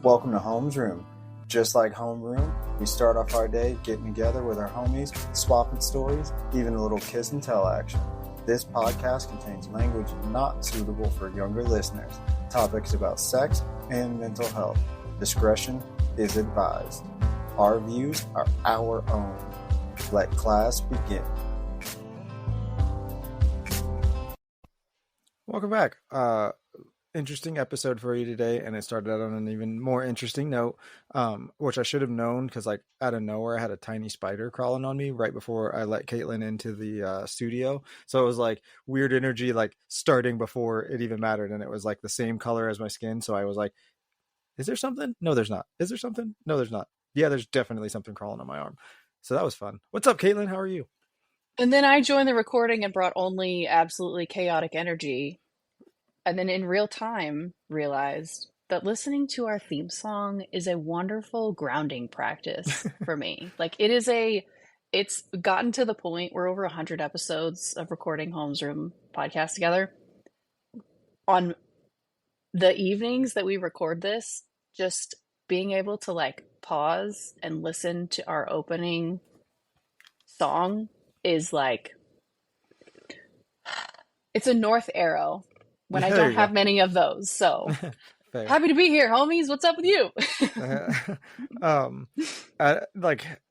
Welcome to Homesroom. Just like Homeroom, we start off our day getting together with our homies, swapping stories, even a little kiss and tell action. This podcast contains language not suitable for younger listeners, topics about sex and mental health. Discretion is advised. Our views are our own. Let class begin. Welcome back. Interesting episode for you today, and it started out on an even more interesting note, which I should have known because, like, out of nowhere, I had a tiny spider crawling on me right before I let Caitlin into the studio. So it was like weird energy, like starting before it even mattered, and it was like the same color as my skin. So I was like, "Is there something? No, there's not. Is there something? No, there's not. Yeah, there's definitely something crawling on my arm." So that was fun. What's up, Caitlin? How are you? And then I joined the recording and brought only absolutely chaotic energy. And then in real time realized that listening to our theme song is a wonderful grounding practice for me. Like it's gotten to the point we're over 100 episodes of recording Homesroom podcast together. On the evenings that we record this, just being able to like pause and listen to our opening song is like, it's a north arrow when I don't have many of those. So happy to be here, homies. What's up with you?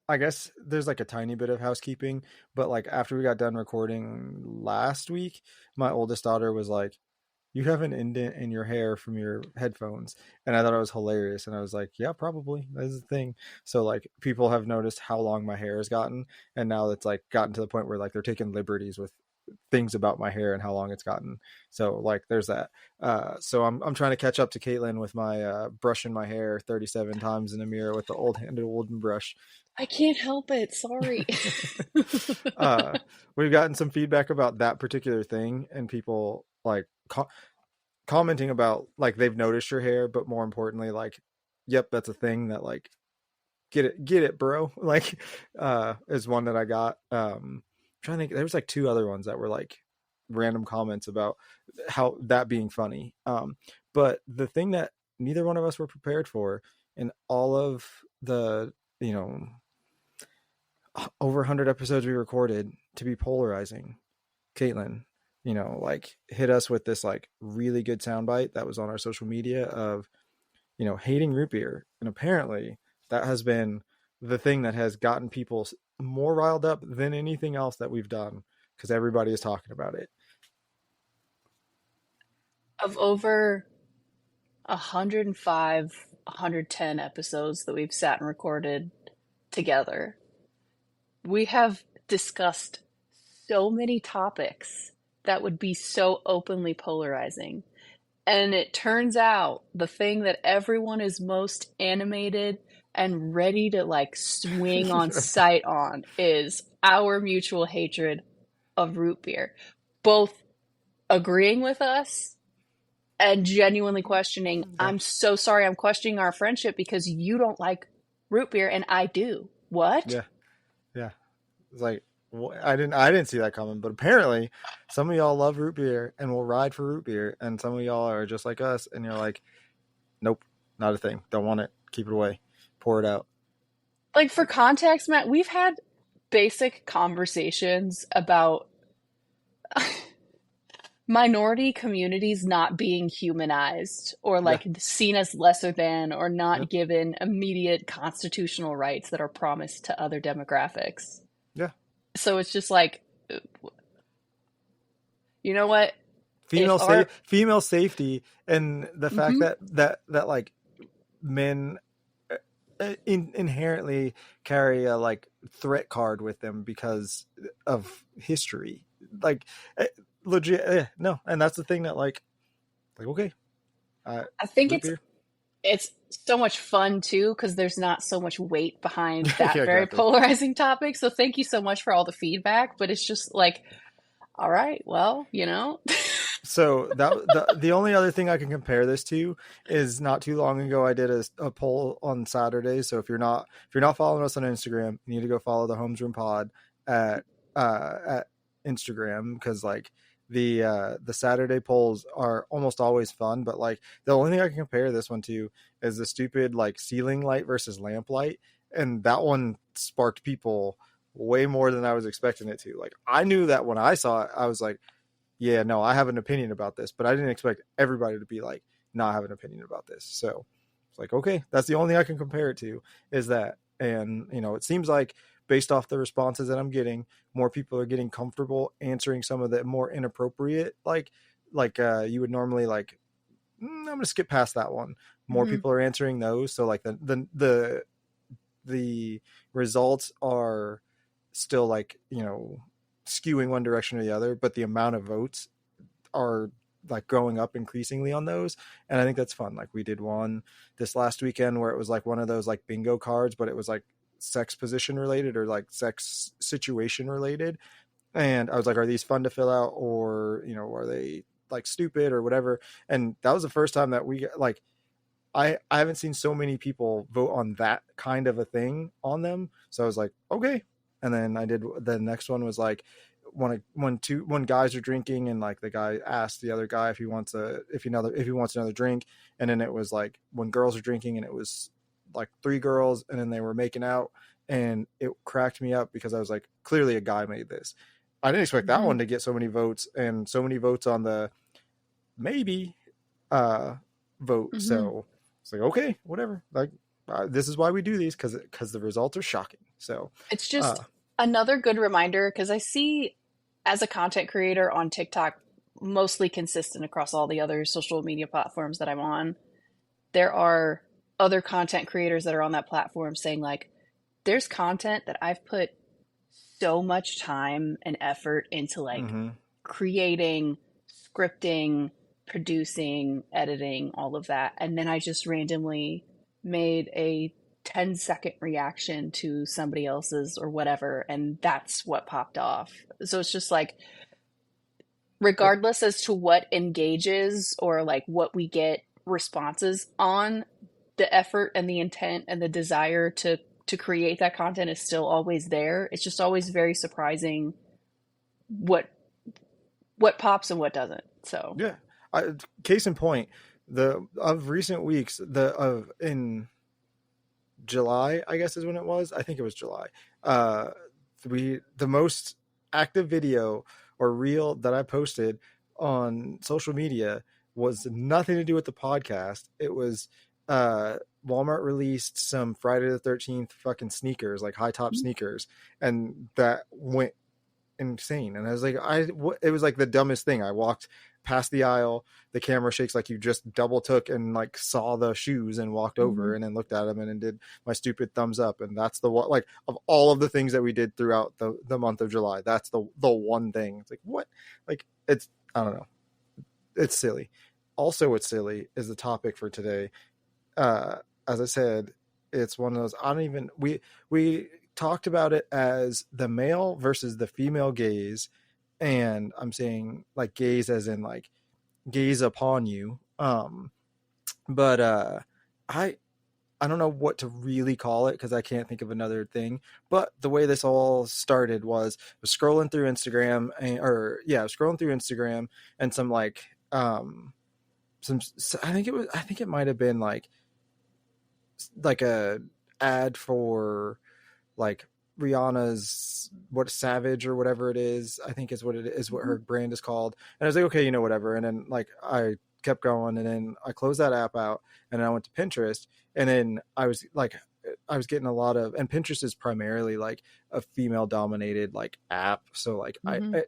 I guess there's like a tiny bit of housekeeping, but like after we got done recording last week, my oldest daughter was like, "You have an indent in your hair from your headphones." And I thought it was hilarious. And I was like, yeah, probably. That's the thing. So like people have noticed how long my hair has gotten. And now it's like gotten to the point where like they're taking liberties with things about my hair and how long it's gotten. So like there's that. So I'm trying to catch up to Caitlin with my brushing my hair 37 times in a mirror with the old-handed wooden brush. I can't help it. Sorry. We've gotten some feedback about that particular thing, and people like commenting about like they've noticed your hair, but more importantly, like, yep, that's a thing that like get it, bro. Like, is one that I got. Trying to think, there was like two other ones that were like random comments about how that being funny. But the thing that neither one of us were prepared for in all of the, over 100 episodes we recorded to be polarizing. Caitlin, like hit us with this like really good soundbite that was on our social media of, hating root beer. And apparently that has been the thing that has gotten people more riled up than anything else that we've done, because everybody is talking about it. Of over 105, 110 episodes that we've sat and recorded together, we have discussed so many topics that would be so openly polarizing. And it turns out the thing that everyone is most animated and ready to like swing on sight on is our mutual hatred of root beer. Both agreeing with us and genuinely questioning, I'm so sorry, I'm questioning our friendship because you don't like root beer and I do. What? Yeah. It's like, I didn't see that coming, but apparently some of y'all love root beer and will ride for root beer, and some of y'all are just like us and you're like, nope, not a thing, don't want it, keep it away, pour it out. Like, for context, Matt, we've had basic conversations about minority communities not being humanized or like seen as lesser than or not given immediate constitutional rights that are promised to other demographics. Yeah. So it's just like, you know what? Female safety and the fact that like men inherently carry a like threat card with them because of history, like legit. No, and that's the thing that like okay. I think it's so much fun too because there's not so much weight behind that very polarizing topic. So thank you so much for all the feedback, but it's just like, all right, well, So the only other thing I can compare this to is not too long ago I did a poll on Saturday. So if you're not following us on Instagram, you need to go follow the Homesroompod at Instagram, because like the Saturday polls are almost always fun, but like the only thing I can compare this one to is the stupid like ceiling light versus lamp light, and that one sparked people way more than I was expecting it to. Like I knew that when I saw it, I was like, yeah, no, I have an opinion about this, but I didn't expect everybody to be like, no, I have an opinion about this. So it's like, okay, that's the only thing I can compare it to is that. And, you know, it seems like based off the responses that I'm getting, more people are getting comfortable answering some of the more inappropriate, you would normally like, I'm going to skip past that one. More people are answering those. So like the results are still like, you know, skewing one direction or the other, but the amount of votes are like going up increasingly on those. And I think that's fun. Like we did one this last weekend where it was like one of those like bingo cards, but it was like sex position related or like sex situation related. And I was like, are these fun to fill out, or, you know, are they like stupid or whatever? And that was the first time that we like, I haven't seen so many people vote on that kind of a thing on them. So I was like, okay. And then I did, the next one was like when guys are drinking, and like the guy asked the other guy if he wants another drink. And then it was like when girls are drinking, and it was like 3 girls, and then they were making out, and it cracked me up because I was like, clearly a guy made this. I didn't expect that one to get so many votes, and so many votes on the maybe vote. So it's like, okay, whatever. Like this is why we do these, because the results are shocking. So it's just another good reminder, because I see as a content creator on TikTok, mostly consistent across all the other social media platforms that I'm on, there are other content creators that are on that platform saying like, there's content that I've put so much time and effort into like creating, scripting, producing, editing, all of that. And then I just randomly made a 10-second reaction to somebody else's or whatever. And that's what popped off. So it's just like, regardless as to what engages or like what we get responses on, the effort and the intent and the desire to create that content is still always there. It's just always very surprising what pops and what doesn't. So yeah, case in point, of recent weeks, in July, I guess is when it was. I think it was July. The most active video or reel that I posted on social media was nothing to do with the podcast. It was Walmart released some Friday the 13th fucking sneakers, like high top sneakers, and that went insane. And I was like, it was like the dumbest thing. I walked past the aisle, the camera shakes like you just double took and like saw the shoes and walked over and then looked at them and then did my stupid thumbs up. And that's the one, like, of all of the things that we did throughout the month of July, that's the one thing. It's like, what? Like, it's, I don't know. It's silly. Also, what's silly is the topic for today. As I said, it's one of those, I don't even, we talked about it as the male versus the female gaze. And I'm saying like gaze as in like gaze upon you. But I don't know what to really call it, because I can't think of another thing. But the way this all started was scrolling through Instagram, scrolling through Instagram, and some like I think it might have been like a ad for like Rihanna's Savage or whatever it is, I think is what it is, what her brand is called. And I was like, okay, you know, whatever. And then like I kept going, and then I closed that app out, and then I went to Pinterest, and then I was getting a lot of, and Pinterest is primarily like a female dominated like app. So like I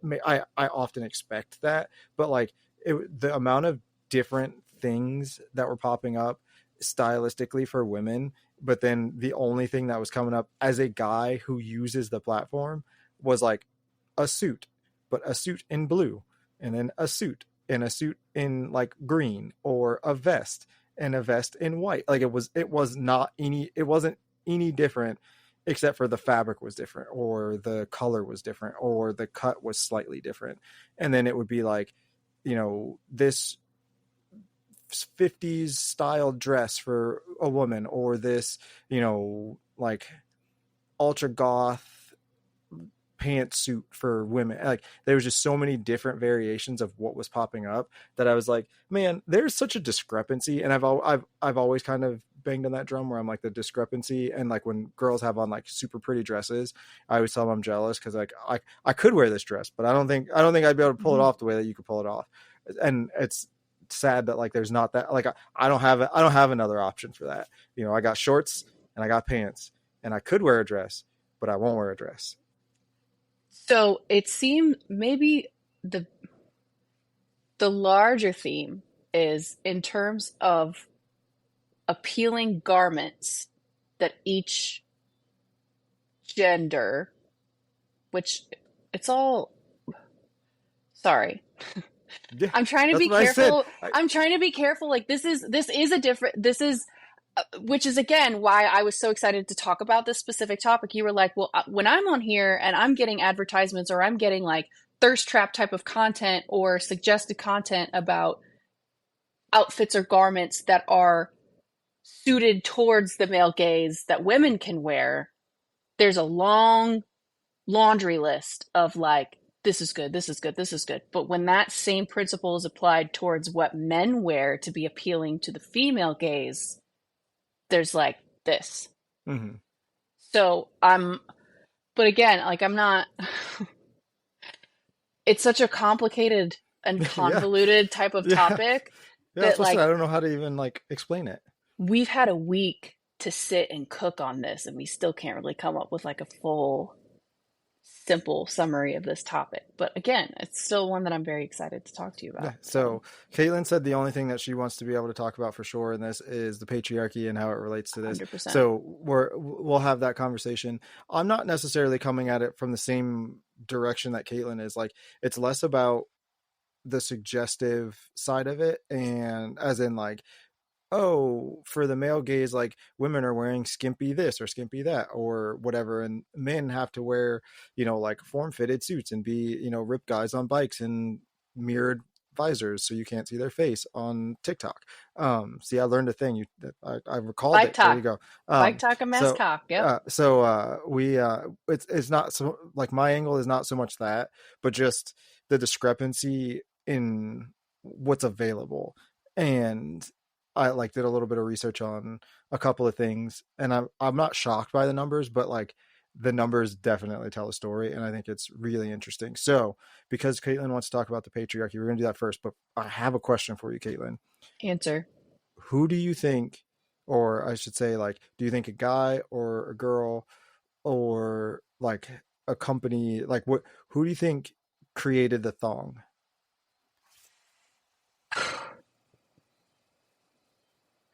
often expect that, but like the amount of different things that were popping up stylistically for women, but then the only thing that was coming up as a guy who uses the platform was like a suit, but a suit in blue, and then a suit and a suit in like green, or a vest and a vest in white. Like it wasn't any different, except for the fabric was different, or the color was different, or the cut was slightly different. And then it would be like, you know, this 50s style dress for a woman, or this, you know, like ultra goth pantsuit for women. Like there was just so many different variations of what was popping up that I was like, man, there's such a discrepancy. And I've always kind of banged on that drum where I'm like the discrepancy. And like when girls have on like super pretty dresses, I always tell them I'm jealous because like I could wear this dress, but I don't think I'd be able to pull it off the way that you could pull it off. And it's sad that like there's not that, like I don't have another option for that. You know, I got shorts and I got pants and I could wear a dress, but I won't wear a dress. So it seemed maybe the larger theme is in terms of appealing garments that each gender, which it's all, sorry. Yeah, I'm trying to be careful. I'm trying to be careful. Like this is a different, which is again why I was so excited to talk about this specific topic. You were like, well, when I'm on here and I'm getting advertisements or I'm getting like thirst trap type of content or suggested content about outfits or garments that are suited towards the male gaze that women can wear, there's a long laundry list of like, this is good, this is good, this is good. But when that same principle is applied towards what men wear to be appealing to the female gaze, there's like this. Mm-hmm. So but again, like I'm not, it's such a complicated and convoluted type of topic that like, I don't know how to even like explain it. We've had a week to sit and cook on this and we still can't really come up with like a full simple summary of this topic. But again, it's still one that I'm very excited to talk to you about. Yeah. So Caitlin said the only thing that she wants to be able to talk about for sure in this is the patriarchy and how it relates to this. 100%. So we'll have that conversation. I'm not necessarily coming at it from the same direction that Caitlin is. Like it's less about the suggestive side of it, and as in like, oh, for the male gaze, like women are wearing skimpy this or skimpy that or whatever, and men have to wear, you know, like form-fitted suits and be, you know, ripped guys on bikes and mirrored visors so you can't see their face on TikTok. See, I learned a thing. I recalled Bike it. talk. There you go. Bike talk and mess cock. Yep. It's not so like my angle is not so much that, but just the discrepancy in what's available. And I like did a little bit of research on a couple of things, and I'm not shocked by the numbers, but like the numbers definitely tell a story, and I think it's really interesting. So because Caitlin wants to talk about the patriarchy, we're going to do that first, but I have a question for you, Caitlin. Answer. Who do you think, or I should say, like, do you think a guy or a girl or like a company, like who do you think created the thong?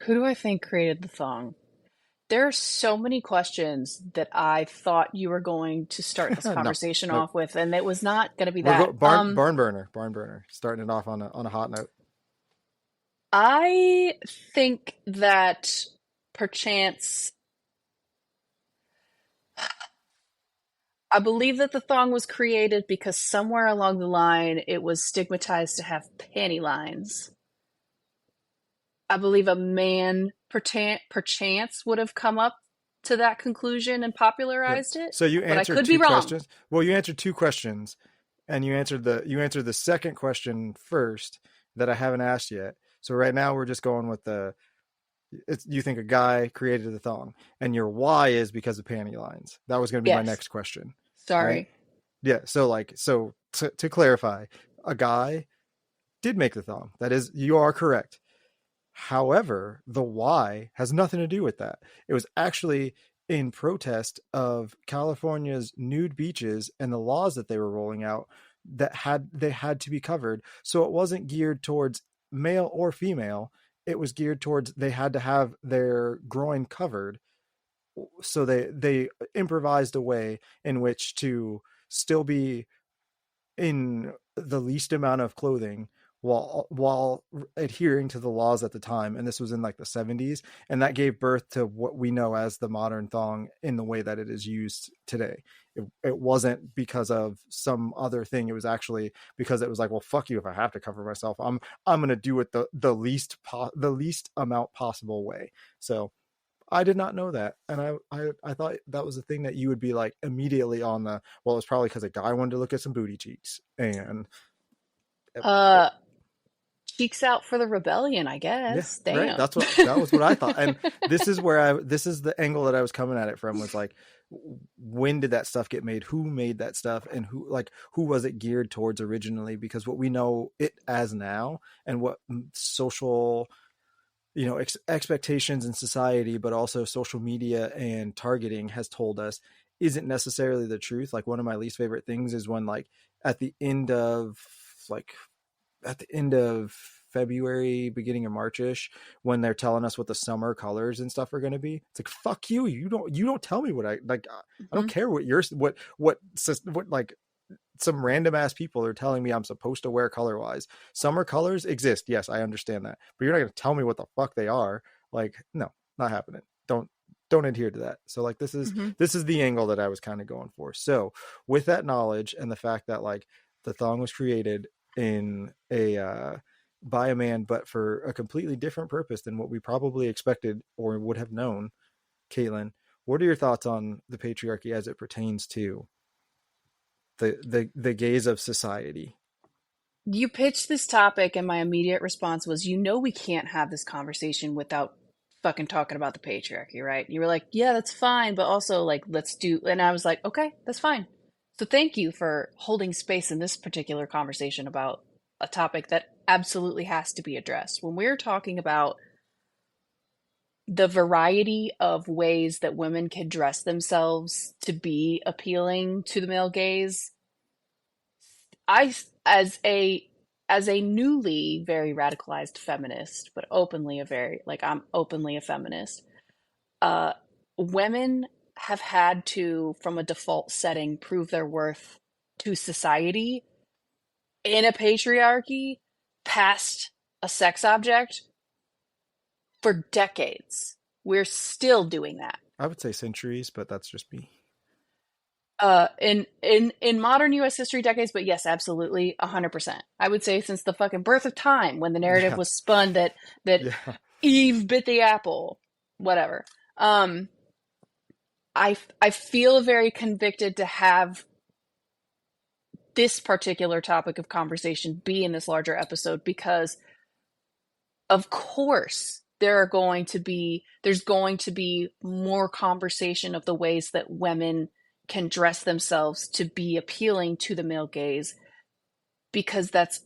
Who do I think created the thong? There are so many questions that I thought you were going to start this conversation off with, and it was not going to be that. Barn burner. Starting it off on a hot note. I think that perchance, I believe that the thong was created because somewhere along the line it was stigmatized to have panty lines. I believe a man perchance would have come up to that conclusion and popularized it. So you answered but I could two be wrong. questions. Well, you answered two questions, and you answered the second question first that I haven't asked yet. So right now we're just going with you think a guy created the thong, and your why is because of panty lines. That was going to be my next question. Sorry. Right? Yeah. So to clarify, a guy did make the thong. That is, you are correct. However, the why has nothing to do with that. It was actually in protest of California's nude beaches and the laws that they were rolling out that they had to be covered. So it wasn't geared towards male or female. It was geared towards they had to have their groin covered. So they improvised a way in which to still be in the least amount of clothing while adhering to the laws at the time. And this was in like the 70s, and that gave birth to what we know as the modern thong in the way that it is used today. It wasn't because of some other thing. It was actually because it was like, well, fuck you, if I have to cover myself, I'm going to do it the least amount possible way. So I did not know that, and I thought that was the thing that you would be like immediately on the. Well, it's probably because a guy wanted to look at some booty cheeks, and Uh, cheeks out for the rebellion, I yeah, guess. right. Damn. That was what I thought, and this is the angle that I was coming at it from, was like, when did that stuff get made? Who made that stuff, and who was it geared towards originally? Because what we know it as now, and what social, expectations in society, but also social media and targeting has told us, isn't necessarily the truth. Like, one of my least favorite things is when, like, at the end of like at the end of February, beginning of Marchish, when they're telling us what the summer colors and stuff are going to be. It's like, fuck you. You don't tell me what I like. I don't care what like some random ass people are telling me I'm supposed to wear color wise. Summer colors exist. Yes, I understand that, but you're not going to tell me what the fuck they are. Like, no, not happening. Don't adhere to that. So like, this is the angle that I was kind of going for. So with that knowledge and the fact that like the thong was created in by a man, but for a completely different purpose than what we probably expected or would have known. Caitlin, what are your thoughts on the patriarchy as it pertains to the gaze of society? You pitched this topic, and my immediate response was, we can't have this conversation without fucking talking about the patriarchy, right? You were like, yeah, that's fine, but also, like, let's do, and I was like, okay, that's fine. So thank you for holding space in this particular conversation about a topic that absolutely has to be addressed. When we're talking about the variety of ways that women can dress themselves to be appealing to the male gaze, I, as a newly very radicalized feminist, but openly I'm openly a feminist, women have had to, from a default setting, prove their worth to society in a patriarchy past a sex object for decades. We're still doing that. I would say centuries, but that's just me. In modern US history, decades, but yes, absolutely 100%. I would say since the fucking birth of time, when the narrative was spun that Eve bit the apple, whatever. I feel very convicted to have this particular topic of conversation be in this larger episode, because of course there's going to be more conversation of the ways that women can dress themselves to be appealing to the male gaze, because that's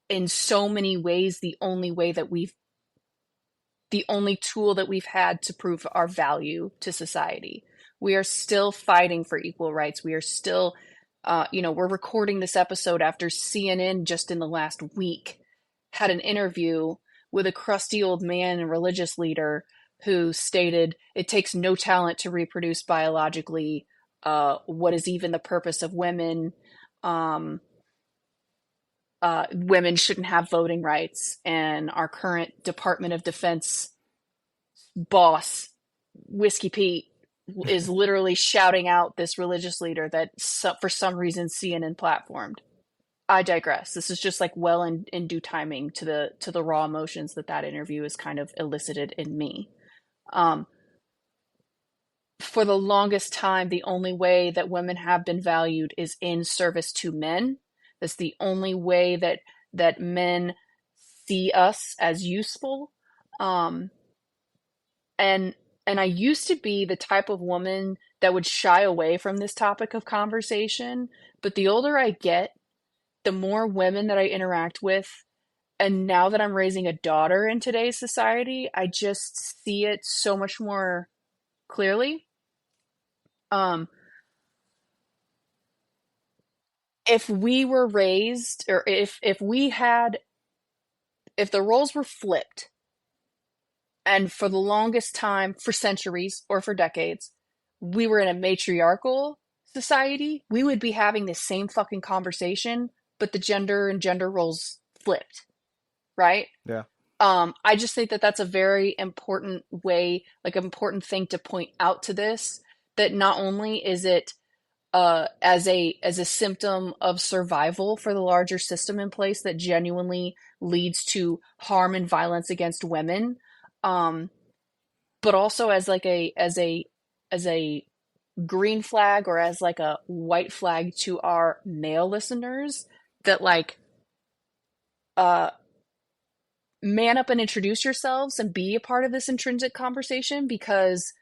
in so many ways the only tool that we've had to prove our value to society. We are still fighting for equal rights. We are still, we're recording this episode after CNN just in the last week had an interview with a crusty old man and religious leader who stated it takes no talent to reproduce biologically. What is even the purpose of women? Women shouldn't have voting rights. And our current Department of Defense boss, Whiskey Pete, is literally shouting out this religious leader that for some reason CNN platformed. I digress. This is just like well in due timing to the raw emotions that interview has kind of elicited in me. For the longest time, the only way that women have been valued is in service to men. That's the only way that men see us as useful. And I used to be the type of woman that would shy away from this topic of conversation. But the older I get, the more women that I interact with, and now that I'm raising a daughter in today's society, I just see it so much more clearly. If we were raised, or if the roles were flipped, and for the longest time, for centuries or for decades, we were in a matriarchal society, we would be having this same fucking conversation, but the gender and gender roles flipped, right? Yeah. I just think that that's a very important way, like an important thing to point out to this, that not only is it as a symptom of survival for the larger system in place that genuinely leads to harm and violence against women, but also as like a green flag or as like a white flag to our male listeners that like uh man up and introduce yourselves and be a part of this intrinsic conversation because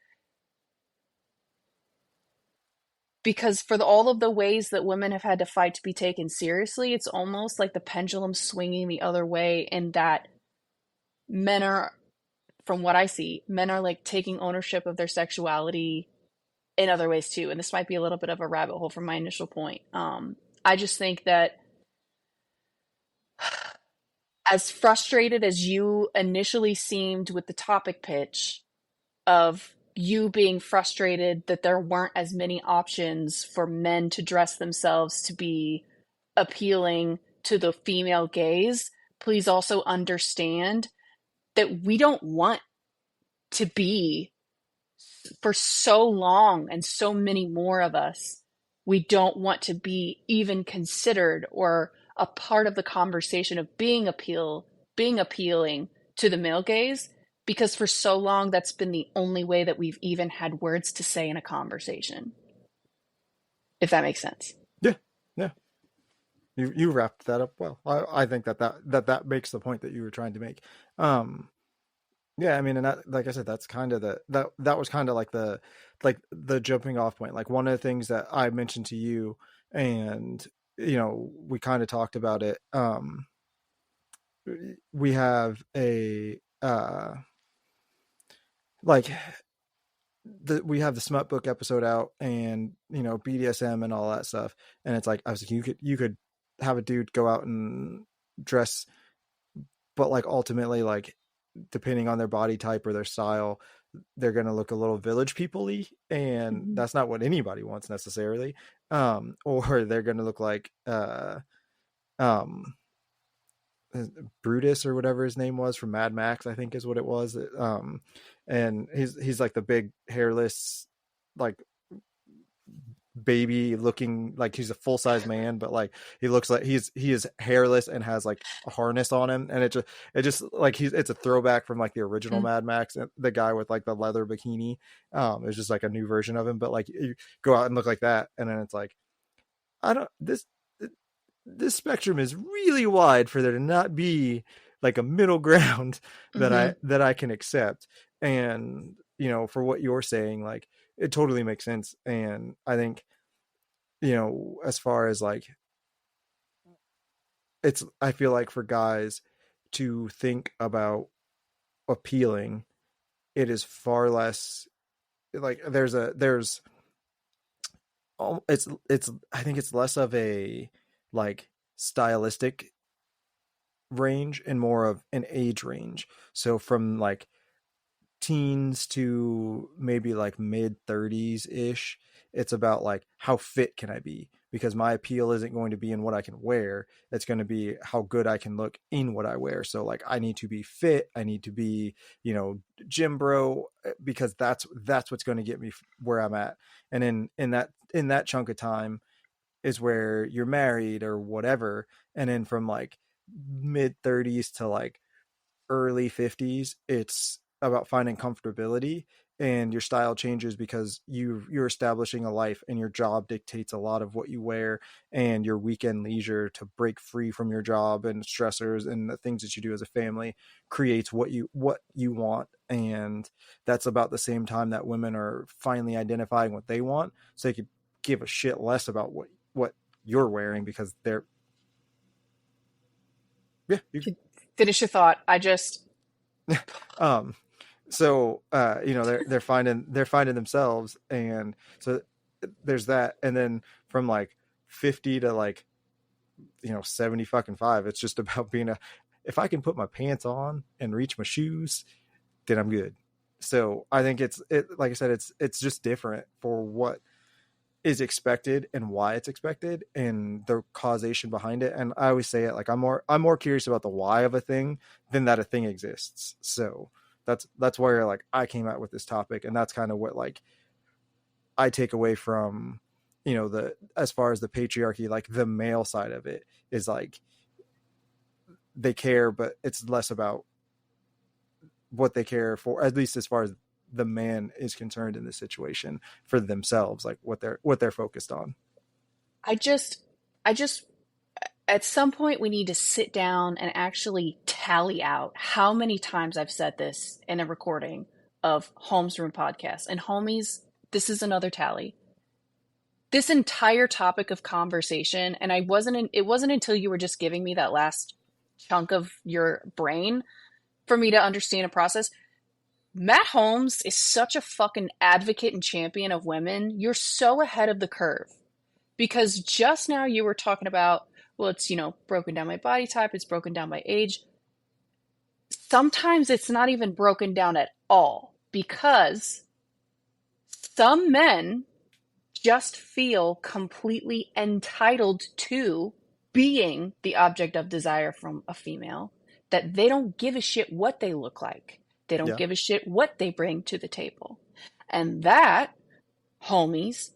for all of the ways that women have had to fight to be taken seriously, it's almost like the pendulum swinging the other way, and that men are, from what I see, men are like taking ownership of their sexuality in other ways too. And this might be a little bit of a rabbit hole from my initial point. I just think that as frustrated as you initially seemed with the topic pitch of you being frustrated that there weren't as many options for men to dress themselves to be appealing to the female gaze, please also understand that we don't want to be, for so long and so many more of us, we don't want to be even considered or a part of the conversation of being appealing to the male gaze, because for so long that's been the only way that we've even had words to say in a conversation, if that makes sense. Yeah. You wrapped that up well. I think that makes the point that you were trying to make. Yeah, I mean, and that, like I said, that's kind of that was kind of like the jumping off point. Like one of the things that I mentioned to you, and we kind of talked about it. We have a like we have the smut book episode out, and BDSM and all that stuff, and it's like I was like, you could have a dude go out and dress, but like ultimately, like depending on their body type or their style, they're going to look a little village people-y, and that's not what anybody wants necessarily. Or they're going to look like Brutus or whatever his name was from Mad Max, I think is what it was. And he's like the big hairless, like baby looking, like he's a full-size man, but like he looks like he is hairless and has like a harness on him, and it just like it's a throwback from like the original Mad Max, the guy with like the leather bikini. It's just like a new version of him, but like you go out and look like that, and then it's like, I don't, this spectrum is really wide for there to not be like a middle ground that I can accept. And for what you're saying, like it totally makes sense. And I think as far as like, I feel like for guys to think about appealing, it is far less like I think it's less of a like stylistic range and more of an age range. So from like teens to maybe like mid 30s ish, it's about like how fit can I be, because my appeal isn't going to be in what I can wear, it's going to be how good I can look in what I wear. So like I need to be fit, I need to be gym bro, because that's what's going to get me where I'm at. And in that chunk of time is where you're married or whatever. And then from like mid 30s to like early 50s, it's about finding comfortability, and your style changes because you're establishing a life, and your job dictates a lot of what you wear, and your weekend leisure to break free from your job and stressors and the things that you do as a family creates what you want. And that's about the same time that women are finally identifying what they want, so they could give a shit less about what you're wearing, because they're Finish your thought. I just so they're finding themselves, and so there's that. And then from like 50 to like 70 fucking 5, it's just about being if I can put my pants on and reach my shoes, then I'm good. So I think it's like I said, it's just different for what is expected and why it's expected and the causation behind it. And I always say it like I'm more curious about the why of a thing than that a thing exists. So that's where like I came out with this topic, and that's kind of what like I take away from as far as the patriarchy, like the male side of it is like they care, but it's less about what they care for, at least as far as the man is concerned in this situation for themselves, like what they're focused on. I just at some point we need to sit down and actually tally out how many times I've said this in a recording of Homesroompod podcast. And homies, this is another tally. This entire topic of conversation, and it wasn't until you were just giving me that last chunk of your brain for me to understand and process. Matt Holmes is such a fucking advocate and champion of women. You're so ahead of the curve. Because just now you were talking about, well, it's, broken down by body type, it's broken down by age. Sometimes it's not even broken down at all, because some men just feel completely entitled to being the object of desire from a female, that they don't give a shit what they look like. They don't give a shit what they bring to the table. And that, homies,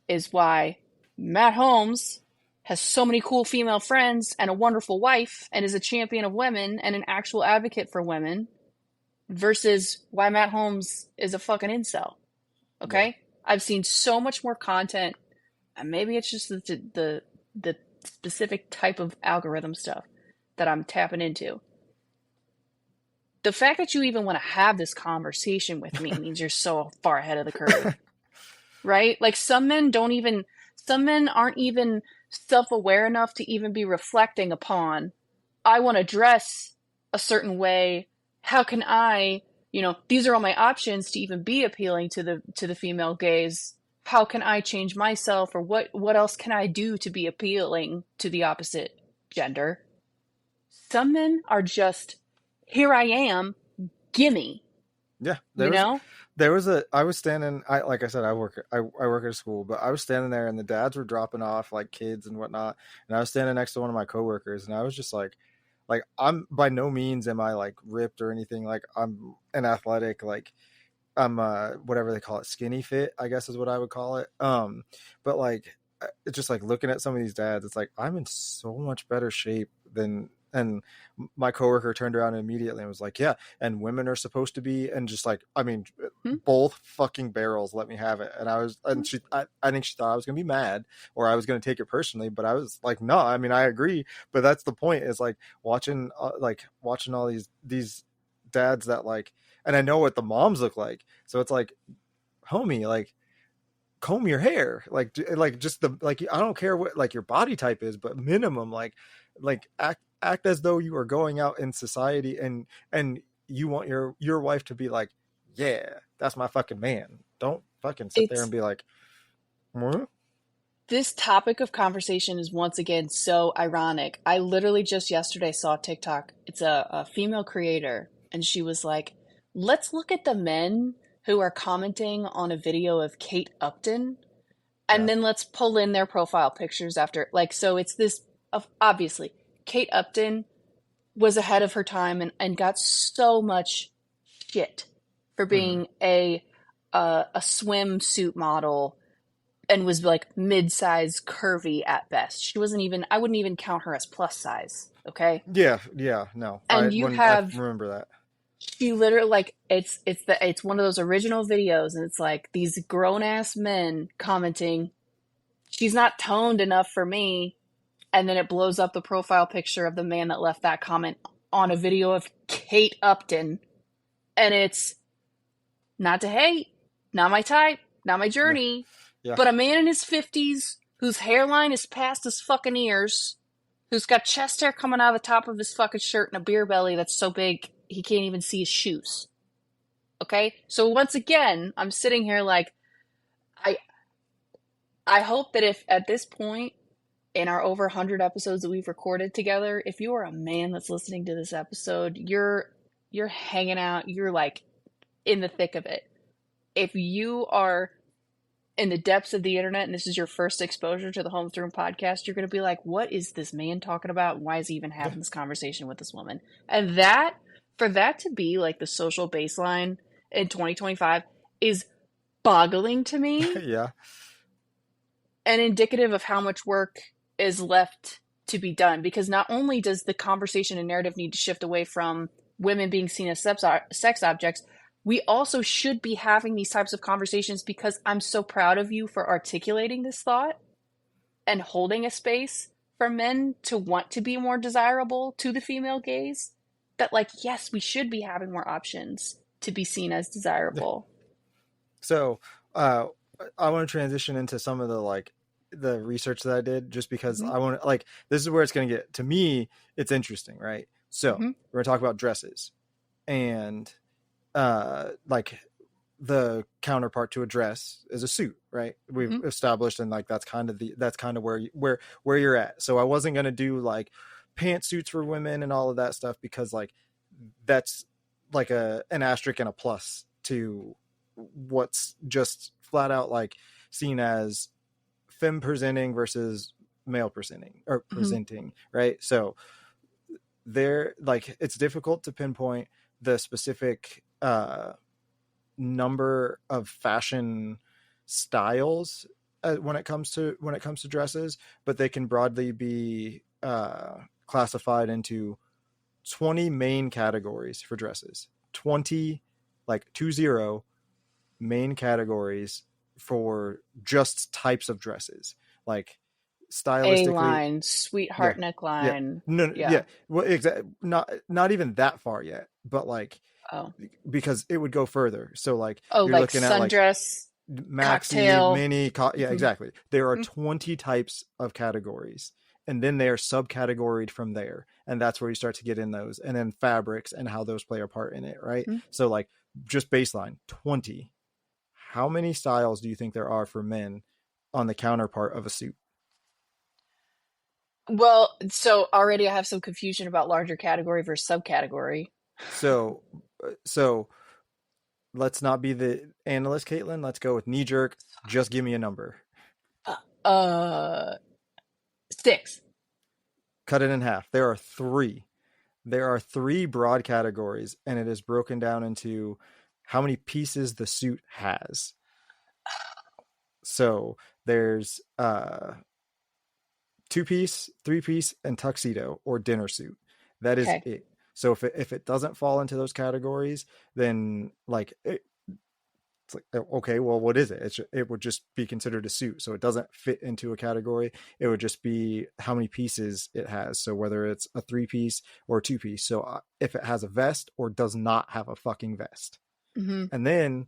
is why Matt Holmes has so many cool female friends and a wonderful wife and is a champion of women and an actual advocate for women, versus why Matt Holmes is a fucking incel. Okay? Yeah. I've seen so much more content, and maybe it's just the specific type of algorithm stuff that I'm tapping into. The fact that you even want to have this conversation with me means you're so far ahead of the curve. Right? Like some men aren't even self-aware enough to even be reflecting upon, I want to dress a certain way. How can I, these are all my options to even be appealing to the female gaze. How can I change myself, or what else can I do to be appealing to the opposite gender? Some men are just, here I am, gimme. Yeah. I was standing, like I said, I work at a school, but I was standing there and the dads were dropping off like kids and whatnot. And I was standing next to one of my coworkers, and I was just like I'm by no means am I like ripped or anything. Like I'm an athletic, like I'm whatever they call it, skinny fit, I guess is what I would call it. But like, it's just like looking at some of these dads, it's like I'm in so much better shape than. And my coworker turned around immediately and was like, yeah, and women are supposed to be, and just like, I mean, both fucking barrels, let me have it. And I think she thought I was going to be mad or I was going to take it personally, but I was like, no, I mean, I agree. But that's the point, is like watching all these dads that like, and I know what the moms look like. So it's like, homie, like, comb your hair, like just I don't care what like your body type is, but minimum like act as though you are going out in society and you want your wife to be like, yeah, that's my fucking man. Don't fucking sit there and be like, what? This topic of conversation is once again so ironic. I literally just yesterday saw TikTok. It's a female creator, and she was like, let's look at the men who are commenting on a video of Kate Upton, and then let's pull in their profile pictures after. Like, so it's this, obviously, Kate Upton was ahead of her time and got so much shit for being a swimsuit model, and was like mid-size curvy at best. She wasn't even, I wouldn't even count her as plus size. Okay. Yeah. No. And I remember that. She literally, like, it's one of those original videos, and it's like these grown ass men commenting, she's not toned enough for me. And then it blows up the profile picture of the man that left that comment on a video of Kate Upton. And it's not to hate, not my type, not my journey, but a man in his 50s whose hairline is past his fucking ears, who's got chest hair coming out of the top of his fucking shirt and a beer belly that's so big he can't even see his shoes. Okay? So once again, I'm sitting here like, I hope that if at this point in our over 100 episodes that we've recorded together, if you are a man that's listening to this episode, you're hanging out, you're like in the thick of it. If you are in the depths of the internet and this is your first exposure to the Homesroom podcast, you're going to be like, what is this man talking about? Why is he even having this conversation with this woman? And for that to be like the social baseline in 2025 is boggling to me. Yeah. And indicative of how much work is left to be done, because not only does the conversation and narrative need to shift away from women being seen as sex objects, we also should be having these types of conversations because I'm so proud of you for articulating this thought and holding a space for men to want to be more desirable to the female gaze. That, like, yes, we should be having more options to be seen as desirable. So, uh, I want to transition into some of the like the research that I did, just because Mhm. I want to like this is where it's going to get to me. It's interesting, right? So Mhm. we're going to talk about dresses and like the counterpart to a dress is a suit, right? We've Mhm. established, and like that's kind of where you're at. So I wasn't going to do like pantsuits for women and all of that stuff, because like that's like an asterisk and a plus to what's just flat out like seen as femme presenting versus male presenting or Mhm. presenting, right? So there, like, it's difficult to pinpoint the specific number of fashion styles when it comes to dresses, but they can broadly be classified into 20 main categories for dresses. 20, like 20 main categories for just types of dresses, like stylistically. A-line, Yeah, sweetheart yeah, neckline. no, yeah, Yeah. well, exactly, not even that far yet, but like, Oh. because it would go further. So like Oh, you're like looking at like sundress, maxi, cocktail. mini, yeah, Mhm. exactly. There are Mhm. 20 types of categories, and then they are subcategoried from there, and that's where you start to get in those, and then fabrics and how those play a part in it, right? Mhm. So like just baseline 20. How many styles do you think there are for men on the counterpart of a suit? Well, so already I have some confusion about larger category versus subcategory. So let's not be the analyst, Caitlin. Let's go with knee jerk. Just give me a number. Uh, 6. Cut it in half. There are three. There are three broad categories, and it is broken down into how many pieces the suit has. So there's 2-piece, 3-piece, and tuxedo or dinner suit. That is Okay. it. So if it doesn't fall into those categories, then like it's like, okay, well, what is it? It would just be considered a suit. So it doesn't fit into a category. It would just be how many pieces it has. So whether it's a 3-piece or a 2-piece. So if it has a vest or does not have a fucking vest. Mm-hmm. And then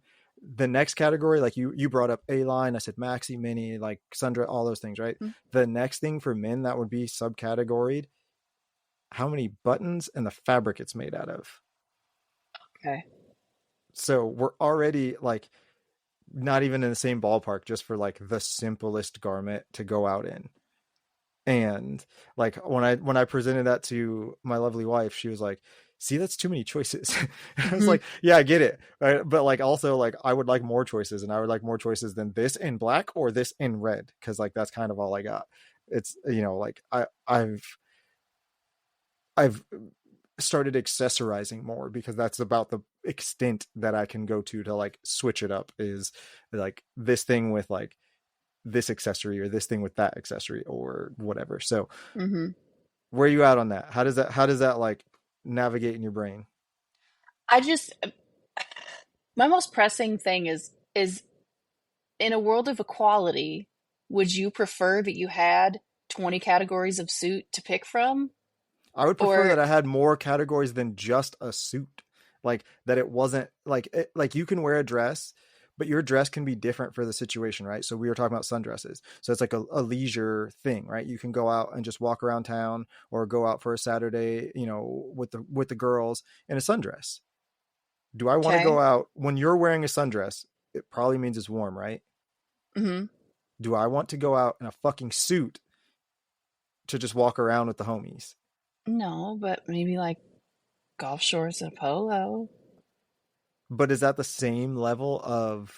the next category, like you brought up A-line, I said maxi, mini, like sundress, all those things, right? Mm-hmm. The next thing for men that would be subcategoried, how many buttons and the fabric it's made out of. Okay. So we're already like not even in the same ballpark just for like the simplest garment to go out in. And like when I presented that to my lovely wife, she was like, see, that's too many choices. I was Mm-hmm. like, yeah, I get it, right? But like also like I would like more choices, and I would like more choices than this in black or this in red, because like that's kind of all I got. It's, like I've started accessorizing more, because that's about the extent that I can go to like switch it up, is like this thing with like this accessory or this thing with that accessory or whatever. So Mm-hmm. where are you at on that? How does that like navigate in your brain? I just, my most pressing thing is in a world of equality, would you prefer that you had 20 categories of suit to pick from? I would prefer Or, that I had more categories than just a suit. Like that it wasn't like like you can wear a dress, but your dress can be different for the situation, right? So we were talking about sundresses. So it's like a leisure thing, right? You can go out and just walk around town, or go out for a Saturday, with the girls in a sundress. Do I want to go okay. out when you're wearing a sundress? It probably means it's warm, right? Mm-hmm. Do I want to go out in a fucking suit to just walk around with the homies? No, but maybe like golf shorts and a polo, But is that the same level of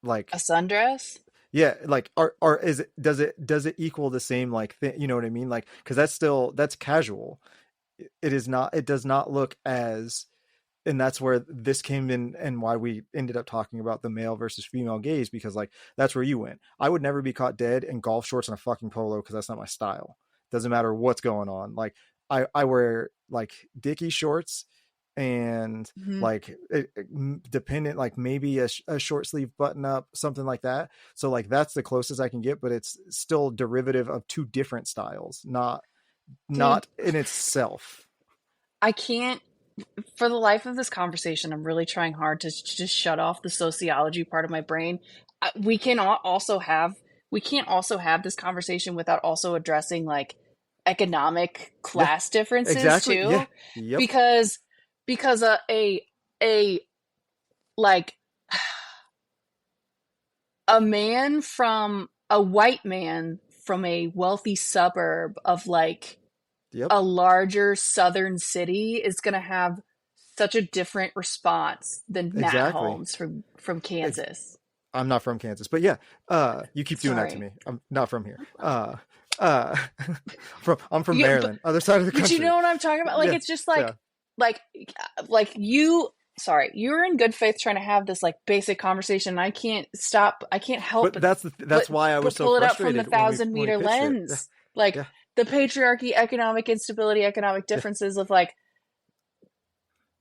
a like, sundress? yeah, like are is it does it equal the same like thing, you know what I mean? Like, because that's casual. It is not, it does not look as, and that's where this came in, and why we ended up talking about the male versus female gaze, because like that's where you went. I would never be caught dead in golf shorts and a fucking polo, because that's not my style. Doesn't matter what's going on. Like I wear like Dickie shorts and Mhm. like dependent, like maybe a short sleeve button up, something like that. So like that's the closest I can get, but it's still derivative of two different styles, not Dude, in itself. I can't, for the life of this conversation, I'm really trying hard to just shut off the sociology part of my brain. We can also have, we can't also have this conversation without also addressing like economic Yeah, class differences exactly. Yeah. too, Yep. because a like a white man from a wealthy suburb of like Yep. a larger southern city is going to have such a different response than Matt Exactly. Holmes from Kansas. I'm not from Kansas, but yeah, you keep doing that to Sorry. me. I'm not from here. Uh, I'm from Yeah, Maryland, other side of the but country. you know what I'm talking about? Like Yeah, it's just yeah. like like you sorry, you're in good faith trying to have this like basic conversation and I can't stop. I can't help But that's why I was so pull it up from the frustrated when we 1,000-meter pitched it. lens. Like Yeah, the patriarchy, economic instability, economic yeah. differences of like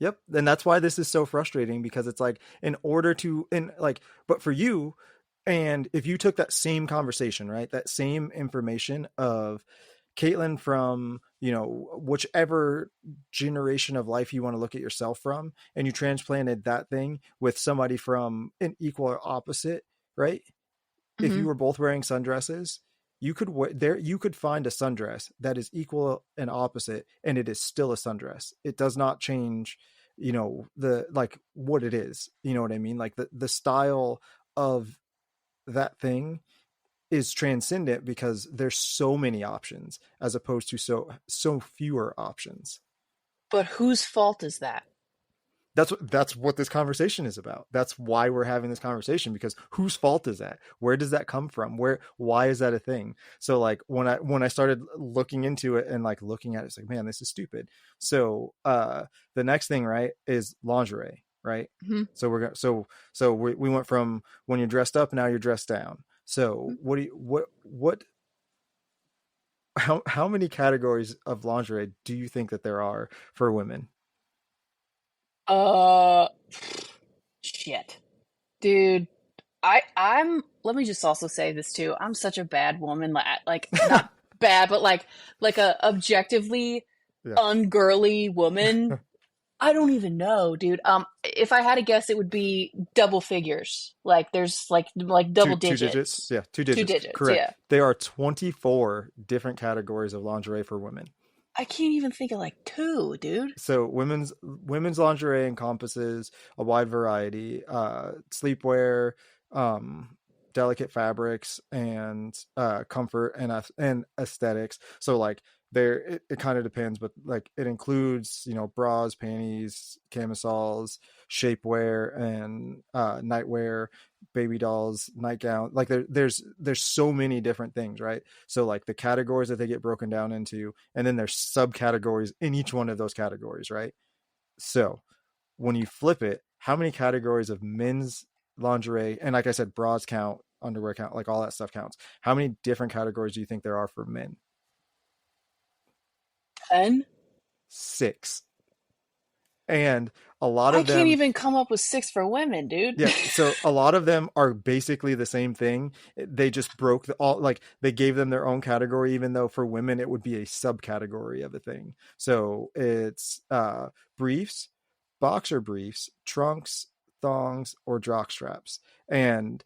Yep. And that's why this is so frustrating, because it's like, in order to, and like, but for you, and if you took that same conversation, right, that same information of Caitlin from, whichever generation of life you want to look at yourself from, and you transplanted that thing with somebody from an equal or opposite, right? If you mhm. were both wearing sundresses, you could find a sundress that is equal and opposite, and it is still a sundress. It does not change, the like what it is. You know what I mean? Like the style of that thing is transcendent because there's so many options as opposed to so fewer options. But whose fault is that? That's what this conversation is about. That's why we're having this conversation, because whose fault is that? Where does that come from? Why is that a thing? So like when I started looking into it and like looking at it, it's like, man, this is stupid. So the next thing, right, is lingerie, right? Mhm. So we're going so we went from when you're dressed up, now you're dressed down. So how many categories of lingerie do you think that there are for women? Uh, shit. Dude, I'm let me just also say this too. I'm such a bad woman, like not bad, but like a objectively Yeah. ungirly woman. I don't even know, dude. If I had to guess, it would be double figures. Like there's like double Two digits. digits. Yeah, two Two digits. digits, Correct. yeah. There are 24 different categories of lingerie for women. I can't even think of like two, dude. So women's lingerie encompasses a wide variety: sleepwear, delicate fabrics, and comfort and aesthetics. So like it kind of depends, but like it includes bras, panties, camisoles, shapewear, and nightwear, baby dolls, nightgown. Like there's so many different things, right? So like the categories that they get broken down into, and then there's subcategories in each one of those categories, right? So when you flip it, how many categories of men's lingerie, and like I said, bras count, underwear count, like all that stuff counts. How many different categories do you think there are for men? 10? 6. And a lot I of can't them, even come up with 6 for women, dude. yeah, so a lot of them are basically the same thing. They just broke like they gave them their own category, even though for women it would be a subcategory of a thing. So it's briefs, boxer briefs, trunks, thongs, or jock straps. And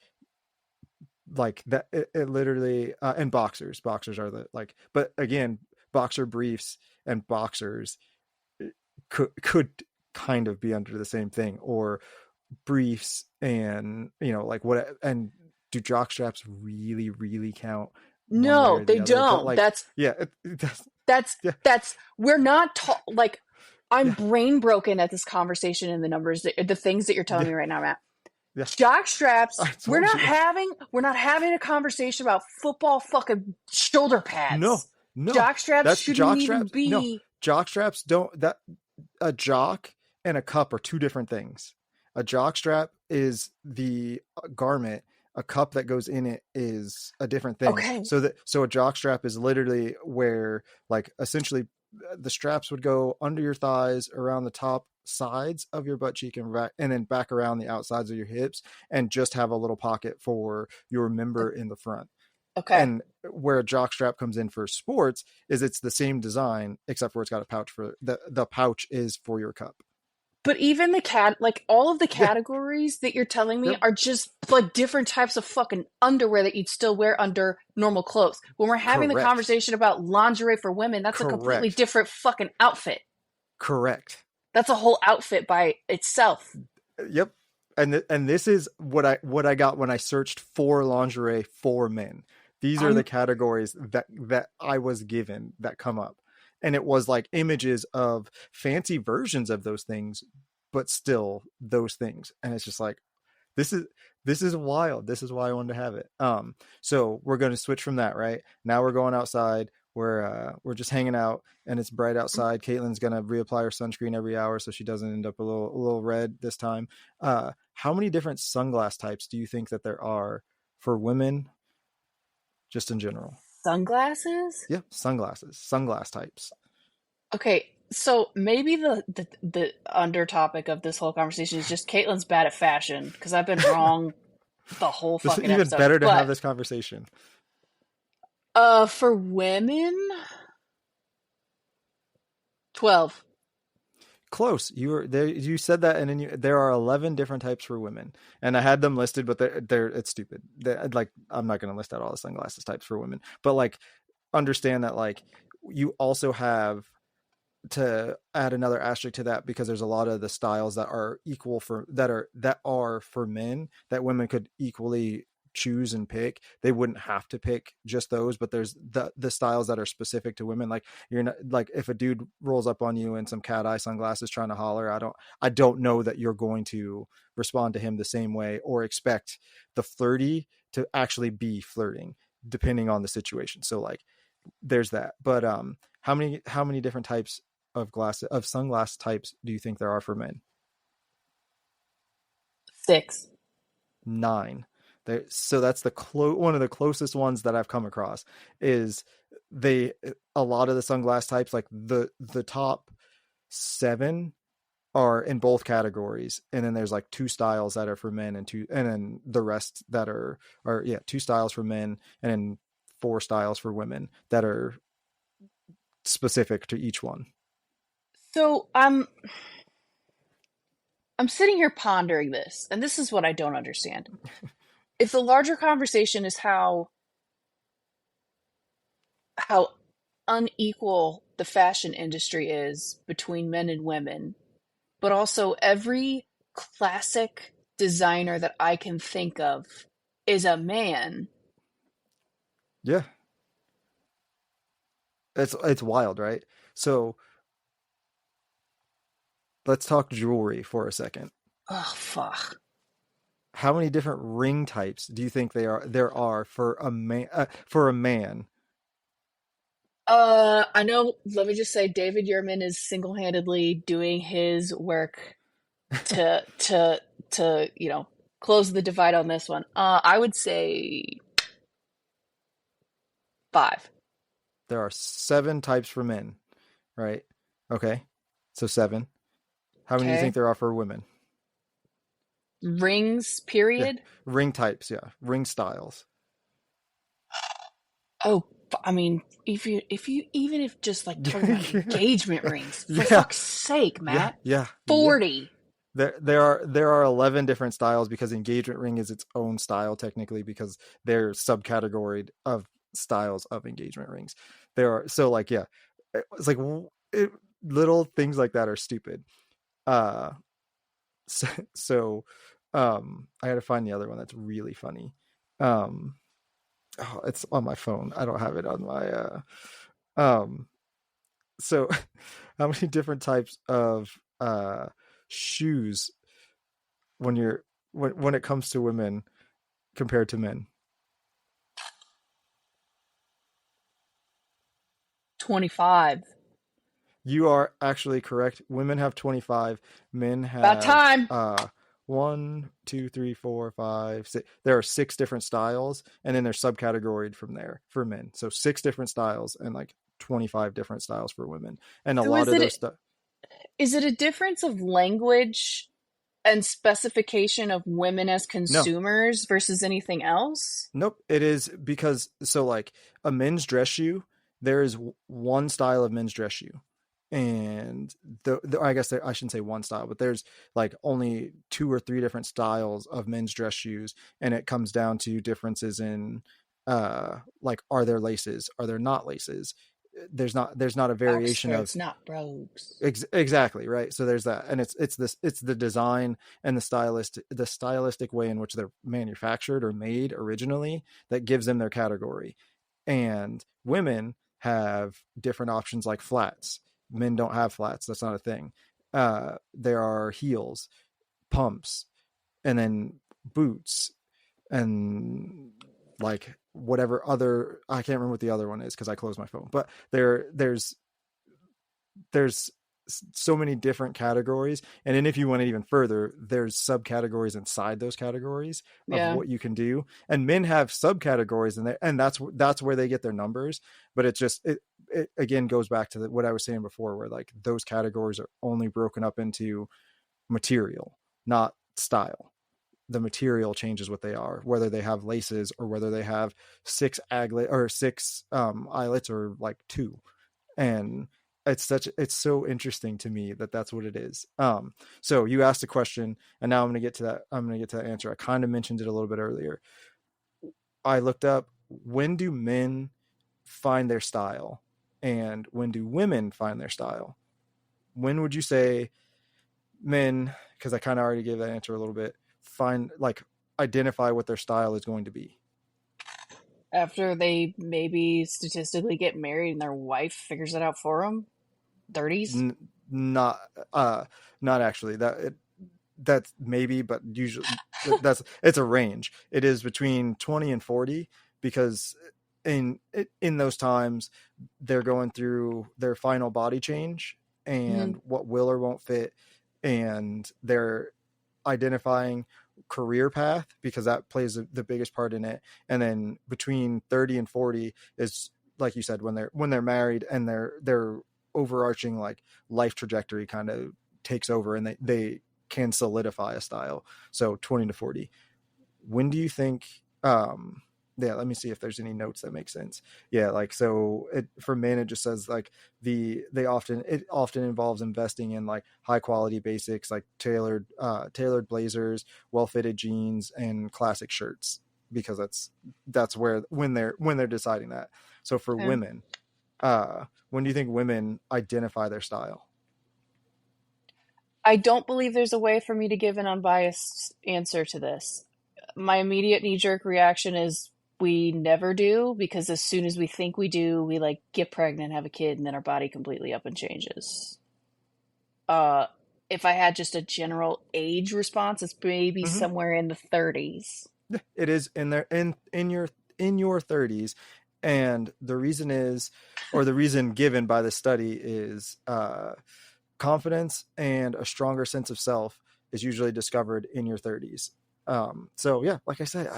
like that it literally and boxers are the like, but again, boxer briefs and boxers could kind of be under the same thing, or briefs and like what, and do jock straps really count one way No, or they the other? But don't. like, That's yeah, that's yeah, that's we're not like I'm yeah, brain broken at this conversation and the numbers the things that you're telling yeah, me right now, Matt. yeah. Jock straps, I told you. we're not having a conversation about football fucking shoulder No, pads. no, Jock straps that's shouldn't jock even straps. No, be jock straps don't. That a jock and a cup are two different things. A jock strap is the garment. A cup that goes in it is a different thing. okay. So a jock strap is literally where, like, essentially the straps would go under your thighs, around the top sides of your butt cheek and then back around the outsides of your hips, and just have a little pocket for your member in the front. Okay. And where a jock strap comes in for sports is it's the same design, except for it's got a pouch for the pouch is for your cup. But even like all of the categories that you're telling me are just like different types of fucking underwear that you'd still wear under normal clothes. When we're having the conversation about lingerie for women, that's a completely different fucking outfit. Correct. That's a whole outfit by itself. Yep. And this is what I got when I searched for lingerie for men. These are the categories that I was given that come up. And it was like images of fancy versions of those things, but still those things. And it's just like, this is wild. This is why I wanted to have it. So we're going to switch from that, right? Now we're going outside. We're just hanging out and it's bright outside. Caitlin's going to reapply her sunscreen every hour so she doesn't end up a little red this time. How many different sunglass types do you think that there are for women just in general? Sunglasses? Yeah, sunglass types. Okay, so maybe the under topic of this whole conversation is just Caitlin's bad at fashion, because I've been wrong the whole fucking episode. It's even better to have this conversation. For women, 12. Close. You were there. You said that, and then there are 11 different types for women, and I had them listed, but it's stupid. Like, I'm not going to list out all the sunglasses types for women, but like, understand that like you also have to add another asterisk to that, because there's a lot of the styles that are equal that are for men that women could equally choose and pick. They wouldn't have to pick just those, but there's the styles that are specific to women. Like, you're not, like, if a dude rolls up on you in some cat eye sunglasses trying to holler, I don't know that you're going to respond to him the same way or expect the flirty to actually be flirting, depending on the situation. So like, there's that. But how many different types of sunglass types do you think there are for men? 6. 9. So that's one of the closest ones that I've come across. Is a lot of the sunglass types, like the top 7 are in both categories, and then there's like 2 styles that are for men, and then the rest that are 2 styles for men, and then 4 styles for women that are specific to each one. So I'm sitting here pondering this, and this is what I don't understand. If the larger conversation is how unequal the fashion industry is between men and women, but also every classic designer that I can think of is a man. Yeah. It's wild, right? So let's talk jewelry for a second. Oh, fuck. How many different ring types do you think there are for a man? I know. Let me just say, David Yurman is single-handedly doing his work to close the divide on this one. I would say 5. There are 7 types for men, right? Okay, so 7. How many do you think there are for women? Rings, period? Yeah. Ring types, yeah. Ring styles. Oh, I mean, even if just like talking about engagement rings, for fuck's sake, Matt. Yeah. 40. Yeah. There are 11 different styles, because engagement ring is its own style technically, because they're subcategorized of styles of engagement rings. There are, so like, yeah, it's like little things like that are stupid. So I had to find the other one that's really funny. It's on my phone. I don't have it on my so how many different types of shoes when it comes to women compared to men? 25. You are actually correct. Women have 25. Men have about time. 1, 2, 3, 4, 5, 6. There are 6 different styles, and then they're subcategorized from there for men. So 6 different styles and like 25 different styles for women, and a lot of those stuff. Is it a difference of language and specification of women as No, consumers versus anything else? nope. It is because so like a men's dress shoe, there is one style of men's dress shoe, and I guess I shouldn't say one style, but there's like only two or three different styles of men's dress shoes, and it comes down to differences in like, are there laces, are there not laces? There's not a variation of Oxfords, not brogues. Exactly, right. So there's that, and it's the design and the stylistic way in which they're manufactured or made originally that gives them their category. And women have different options like flats. Men don't have flats. That's not a thing. There are heels, pumps, and then boots, and like whatever other, I can't remember what the other one is because I closed my phone. But there's so many different categories, and then if you went even further, there's subcategories inside those categories of Yeah. what you can do, and men have subcategories in there, and that's where they get their numbers. But it's just it again goes back to what I was saying before, where like those categories are only broken up into material, not style. The material changes what they are, whether they have laces or whether they have six aglet or six eyelets or like two. And it's so interesting to me that that's what it is. So you asked a question, and now I'm going to get to that answer. I kind of mentioned it a little bit earlier. I looked up, when do men find their style and when do women find their style? When would you say men, because I kind of already gave that answer a little bit, identify what their style is going to be? After they maybe statistically get married and their wife figures it out for them? 30s? Not not actually. That's maybe, but usually it's a range. It is between 20 and 40, because in those times they're going through their final body change and Mm-hmm. what will or won't fit, and they're identifying career path, because that plays the biggest part in it. And then between 30 and 40 is, like you said, when they're married and their overarching like life trajectory kind of takes over, and they can solidify a style. So 20 to 40. When do you think yeah, let me see if there's any notes that make sense. Yeah, like, so for men it just says like it often involves investing in like high quality basics like tailored blazers, well fitted jeans, and classic shirts, because that's where when they're deciding that. So for Okay. women, when do you think women identify their style? I don't believe there's a way for me to give an unbiased answer to this. My immediate knee jerk reaction is we never do, because as soon as we think we do, we like get pregnant, have a kid, and then our body completely up and changes. Uh, if I had just a general age response, it's maybe Mm-hmm. somewhere in the 30s. It is in there in your 30s, and the reason is, or the reason given by the study is, confidence and a stronger sense of self is usually discovered in your 30s. So yeah, like I said,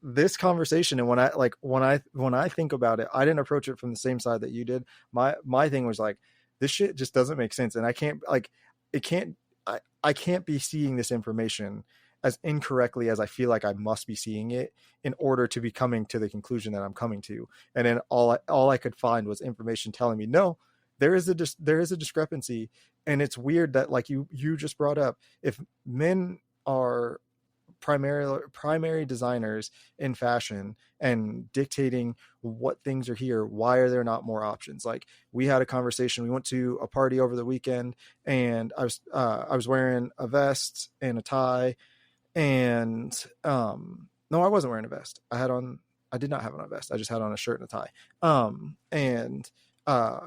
this conversation, and when I think about it, I didn't approach it from the same side that you did. My thing was like, this shit just doesn't make sense, and I can't like it can't I can't be seeing this information as incorrectly as I feel like I must be seeing it in order to be coming to the conclusion that I'm coming to. And then all I could find was information telling me, no, there is a discrepancy. And it's weird that, like you just brought up, if men are primary designers in fashion and dictating what things are here, why are there not more options? Like, we had a conversation, we went to a party over the weekend, and I was wearing a vest and a tie, and no, I wasn't wearing a vest. I did not have on a vest. I just had on a shirt and a tie. And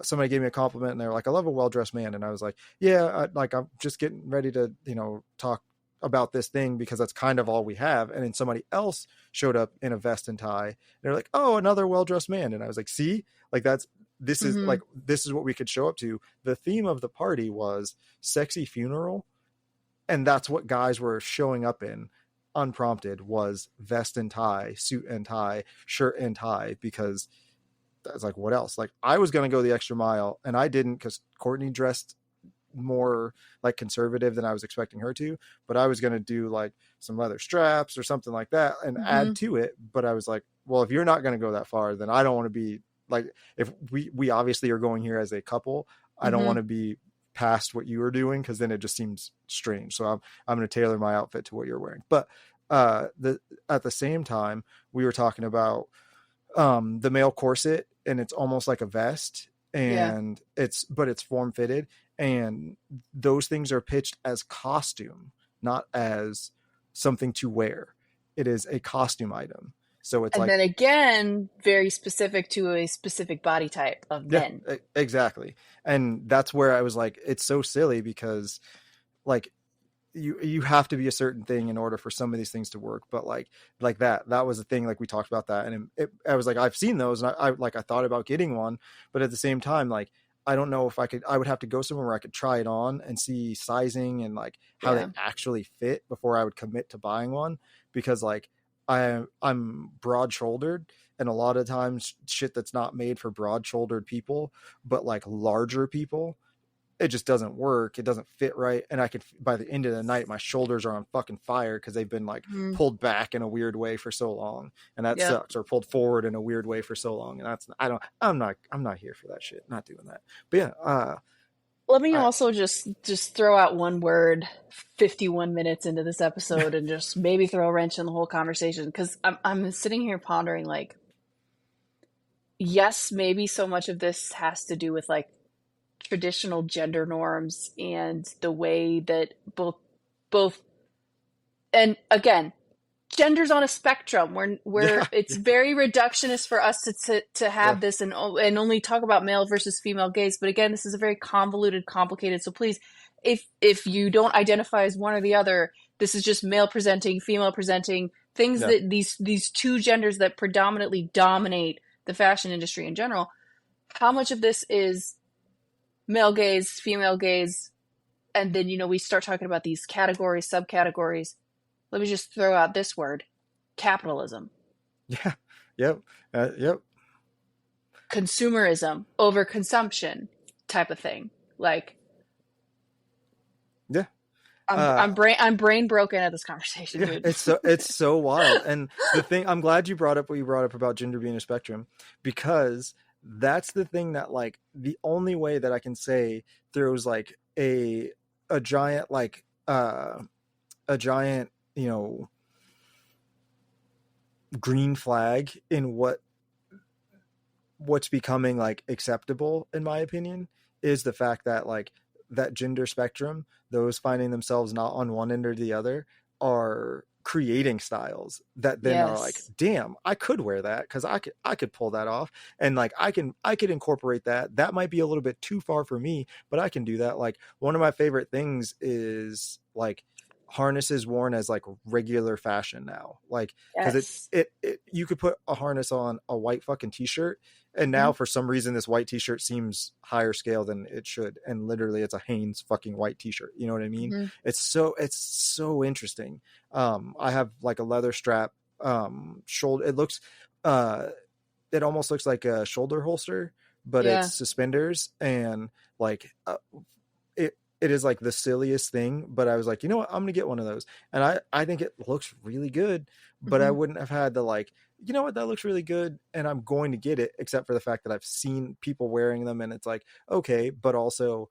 somebody gave me a compliment, and they were like, I love a well-dressed man. And I was like, yeah, I'm just getting ready to, talk about this thing, because that's kind of all we have. And then somebody else showed up in a vest and tie, and they're like, oh, another well-dressed man. And I was like, see, like this is what we could show up to. The theme of the party was sexy funeral. And that's what guys were showing up in unprompted, was vest and tie, suit and tie, shirt and tie, because that's like, what else? Like, I was going to go the extra mile, and I didn't, because Courtney dressed more like conservative than I was expecting her to, but I was going to do like some leather straps or something like that and add to it. But I was like, well, if you're not going to go that far, then I don't want to be like, if we obviously are going here as a couple, I don't want to be past what you were doing, because then it just seems strange. So I'm going to tailor my outfit to what you're wearing. But at the same time, we were talking about the male corset, and it's almost like a vest, and it's form fitted, and those things are pitched as costume, not as something to wear. It is a costume item. So it's and then again, very specific to a specific body type of men. Exactly. And that's where I was like, it's so silly, because like you have to be a certain thing in order for some of these things to work. But like that was the thing. Like we talked about that, and I was like, I've seen those, and I thought about getting one, but at the same time, like, I don't know if I would have to go somewhere where I could try it on and see sizing and like how they actually fit before I would commit to buying one, because like I'm broad shouldered, and a lot of times shit that's not made for broad shouldered people, but like larger people, it just doesn't work. It doesn't fit right. And I could, by the end of the night, my shoulders are on fucking fire because they've been like pulled back in a weird way for so long, and that sucks, or pulled forward in a weird way for so long. And I'm not here for that shit. Not doing that. But yeah, let me also just throw out one word 51 minutes into this episode and just maybe throw a wrench in the whole conversation, because I'm sitting here pondering, like, yes, maybe so much of this has to do with like traditional gender norms and the way that both and again, gender's on a spectrum where it's very reductionist for us to have this and only talk about male versus female gaze. But again, this is a very convoluted, complicated. So please, if you don't identify as one or the other, this is just male presenting, female presenting things, that these two genders that predominantly dominate the fashion industry in general. How much of this is male gaze, female gaze, and then, we start talking about these categories, subcategories. Let me just throw out this word: capitalism. Yeah. Yep. Yep. Consumerism, overconsumption type of thing. Like, yeah. I'm brain broken at this conversation, dude. It's so wild. And the thing, I'm glad you brought up what you brought up about gender being a spectrum, because that's the thing that, like, the only way that I can say throws like a giant, like a giant, green flag in what's becoming like acceptable, in my opinion, is the fact that like that gender spectrum, those finding themselves not on one end or the other, are creating styles that then are like, damn, I could wear that because I could pull that off, and like I could incorporate that might be a little bit too far for me, but I can do that. Like, one of my favorite things is like harnesses worn as like regular fashion now, like, because it you could put a harness on a white fucking t-shirt, and now for some reason this white t-shirt seems higher scale than it should, and literally it's a Hanes fucking white t-shirt, you know what I mean? It's so interesting. I have like a leather strap shoulder, it looks it almost looks like a shoulder holster, but it's suspenders, and like it is like the silliest thing, but I was like, you know what, I'm gonna get one of those, and I think it looks really good, but I wouldn't have had the like, you know what, that looks really good, and I'm going to get it, except for the fact that I've seen people wearing them, and it's like, okay, but also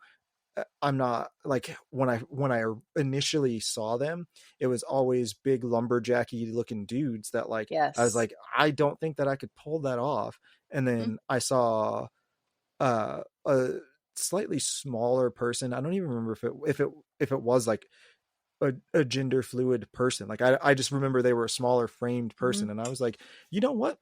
I'm not like, when I initially saw them, it was always big lumberjacky looking dudes that like, I was like, I don't think that I could pull that off, and then I saw a slightly smaller person. I don't even remember if it was like a gender fluid person. Like I just remember they were a smaller framed person, and I was like, you know what?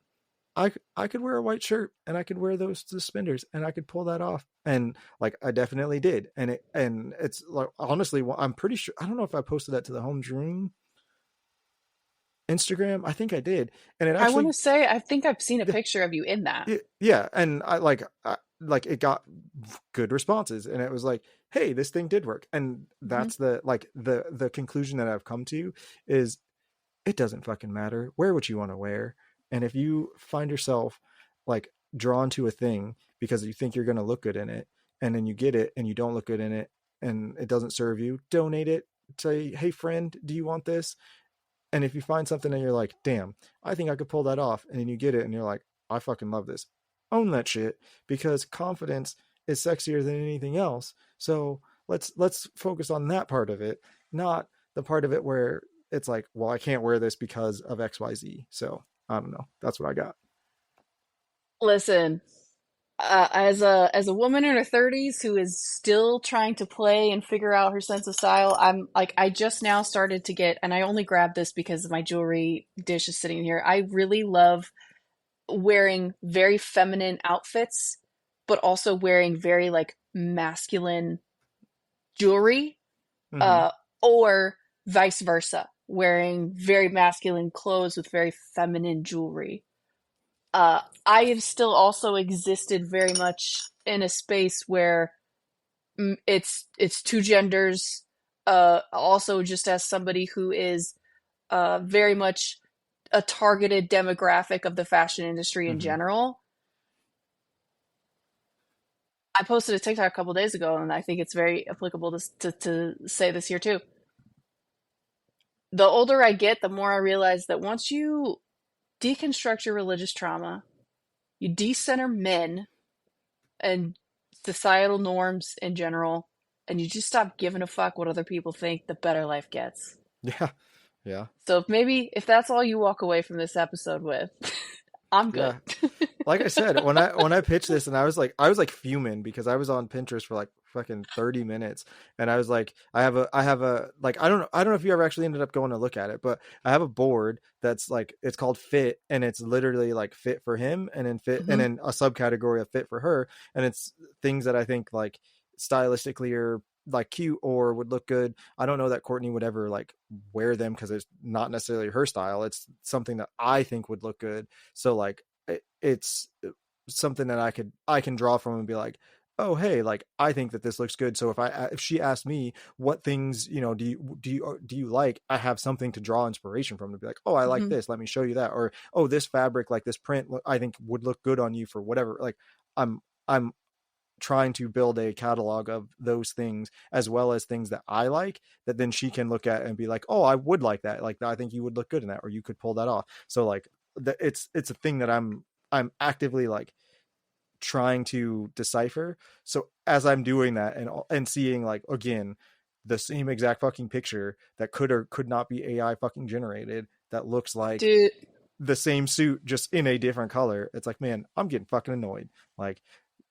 I could wear a white shirt, and I could wear those suspenders, and I could pull that off. And like, I definitely did. And it's like, honestly, I'm pretty sure, I don't know if I posted that to the Homes Room Instagram. I think I did. And it actually, I want to say, I think I've seen a picture of you in that. Yeah. And I like it got good responses, and it was like, hey, this thing did work. And that's the conclusion that I've come to is, it doesn't fucking matter. Wear what you want to wear. And if you find yourself like drawn to a thing because you think you're going to look good in it, and then you get it and you don't look good in it, and it doesn't serve you, donate it. Say, hey friend, do you want this? And if you find something and you're like, damn, I think I could pull that off, and then you get it and you're like, I fucking love this, own that shit, because confidence is sexier than anything else. So let's focus on that part of it, not the part of it where it's like, well, I can't wear this because of XYZ. So I don't know. That's what I got. Listen, as a woman in her 30s who is still trying to play and figure out her sense of style, I'm like, I just now started to get, and I only grabbed this because my jewelry dish is sitting here. I really love wearing very feminine outfits, but also wearing very like masculine jewelry, Mm-hmm. uh, or vice versa, wearing very masculine clothes with very feminine jewelry. I have still also existed very much in a space where it's two genders. Also, just as somebody who is very much a targeted demographic of the fashion industry in Mm-hmm. general. I posted a TikTok a couple days ago, and I think it's very applicable to say this here too. The older I get, the more I realize that once you deconstruct your religious trauma, you decenter men and societal norms in general, and you just stop giving a fuck what other people think, the better life gets. Yeah. Yeah. So if that's all you walk away from this episode with, I'm good. Yeah. Like I said, when I pitched this, and I was like fuming because I was on Pinterest for like fucking 30 minutes, and I was like, I have a like, I don't know if you ever actually ended up going to look at it, but I have a board that's like, it's called fit, and it's literally like fit for him, and then fit, and Mhm. then a subcategory of fit for her, and it's things that I think like stylistically are like cute or would look good. I don't know that Courtney would ever like wear them because it's not necessarily her style. It's something that I think would look good. So like it's something that I can draw from and be like, oh hey, like I think that this looks good. So if she asked me what things, you know, do you like, I have something to draw inspiration from, to be like, oh, I like Mhm. this, let me show you that. Or oh, this fabric, like this print, I think would look good on you for whatever. Like I'm trying to build a catalog of those things, as well as things that I like, that then she can look at and be like, oh, I would like that, like I think you would look good in that, or you could pull that off. So like it's a thing that I'm actively like trying to decipher. So as I'm doing that and seeing like, again, the same exact fucking picture that could or could not be AI fucking generated, that looks like Dude, the same suit just in a different color, it's like, man, I'm getting fucking annoyed. Like,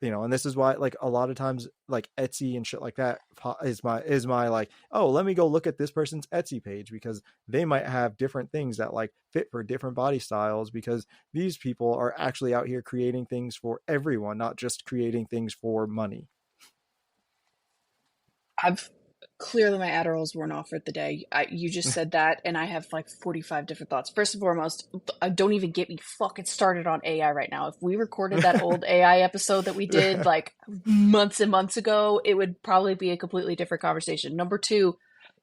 you know, and this is why like a lot of times like Etsy and shit like that is my like, oh, let me go look at this person's Etsy page, because they might have different things that like fit for different body styles, because these people are actually out here creating things for everyone, not just creating things for money. I've clearly my Adderall's worn off for the day. You just said that, and I have like 45 different thoughts. First and foremost, don't even get me fucking started on AI right now. If we recorded that old AI episode that we did like months and months ago, it would probably be a completely different conversation. Number two,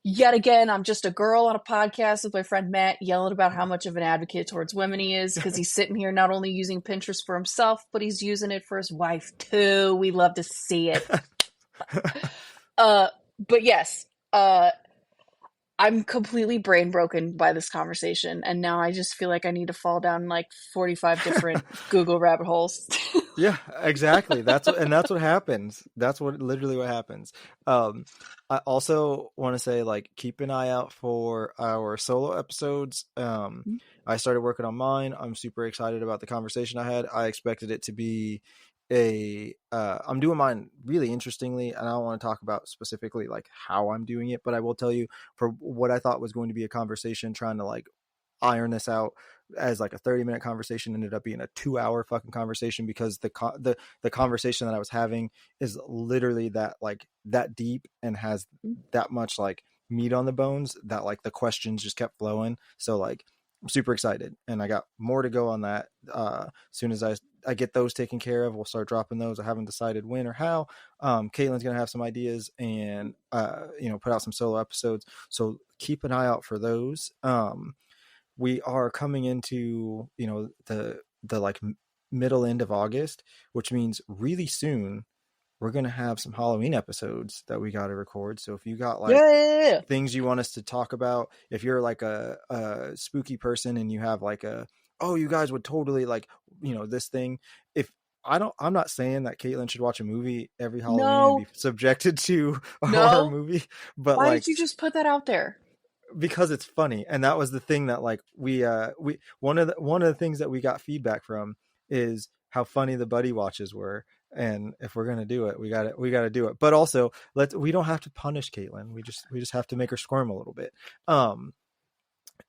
yet again, I'm just a girl on a podcast with my friend Matt yelling about how much of an advocate towards women he is, because he's sitting here not only using Pinterest for himself, but he's using it for his wife too. We love to see it. Uh, but yes, I'm completely brain broken by this conversation, and now I just feel like I need to fall down like 45 different Google rabbit holes. Yeah, exactly. That's what happens. That's what literally what happens. I also want to say, like, keep an eye out for our solo episodes. I started working on mine. I'm super excited about the conversation I had. I expected it to be I'm doing mine really interestingly, and I don't want to talk about specifically like how I'm doing it, but I will tell you, for what I thought was going to be a conversation trying to like iron this out as like a 30-minute conversation, ended up being a 2-hour fucking conversation, because the conversation that I was having is literally that like that deep and has that much like meat on the bones, that like the questions just kept flowing. So like I'm super excited, and I got more to go on that. As soon as I get those taken care of, we'll start dropping those. I haven't decided when or how. Caitlin's gonna have some ideas, and you know, put out some solo episodes, so keep an eye out for those. We are coming into, you know, the like middle end of August, which means really soon we're going to have some Halloween episodes that we got to record. So if you got like things you want us to talk about, if you're like a spooky person and you have like oh, you guys would totally like, this thing. I'm not saying that Caitlin should watch a movie every Halloween and be subjected to a horror movie, but why did you just put that out there? Because it's funny. And that was the thing that like we one of the things that we got feedback from is how funny the buddy watches were. And if we're gonna do it, we gotta do it. But also, we don't have to punish Caitlin. We just have to make her squirm a little bit.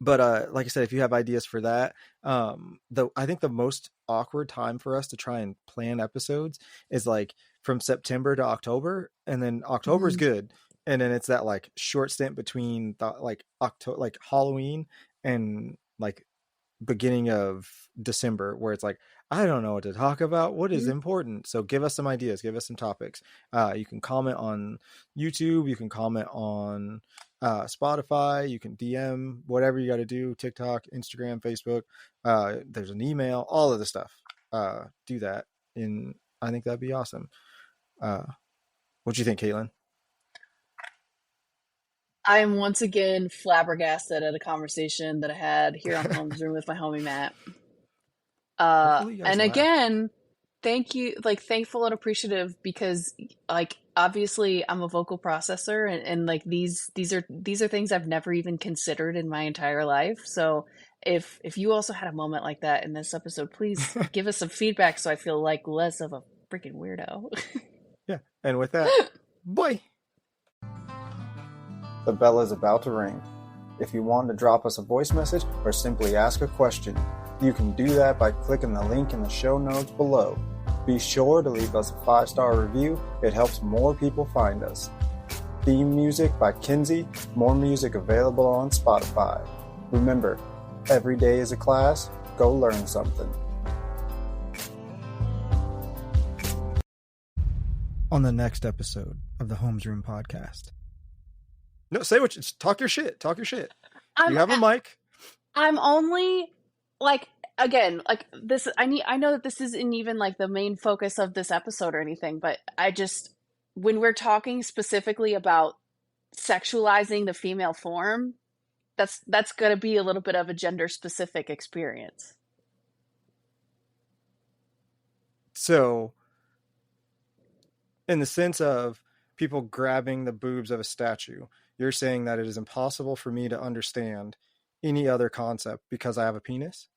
But like I said, if you have ideas for that, I think the most awkward time for us to try and plan episodes is like from September to October, and then October is good, and then it's that like short stint between like October, like Halloween, and like beginning of December, where it's like, I don't know what to talk about. What is important? So give us some ideas, give us some topics. You can comment on YouTube, you can comment on Spotify, you can DM, whatever you got to do, TikTok, Instagram, Facebook. There's an email, all of the stuff. Do that. And I think that'd be awesome. What do you think, Caitlin? I am once again flabbergasted at a conversation that I had here on Homesroom with my homie Matt. And again, thankful and appreciative, because like obviously I'm a vocal processor, and like these are things I've never even considered in my entire life. So if you also had a moment like that in this episode, please give us some feedback so I feel like less of a freaking weirdo. Yeah, and with that, bye. The bell is about to ring. If you want to drop us a voice message or simply ask a question, you can do that by clicking the link in the show notes below. Be sure to leave us a 5-star review. It helps more people find us. Theme music by Kinsey. More music available on Spotify. Remember, every day is a class. Go learn something. On the next episode of the Homesroom podcast. No, talk your shit. Talk your shit. You have a mic. I'm only like, again, like this. I know that this isn't even like the main focus of this episode or anything, but when we're talking specifically about sexualizing the female form, that's going to be a little bit of a gender specific experience. So, in the sense of people grabbing the boobs of a statue, you're saying that it is impossible for me to understand any other concept because I have a penis?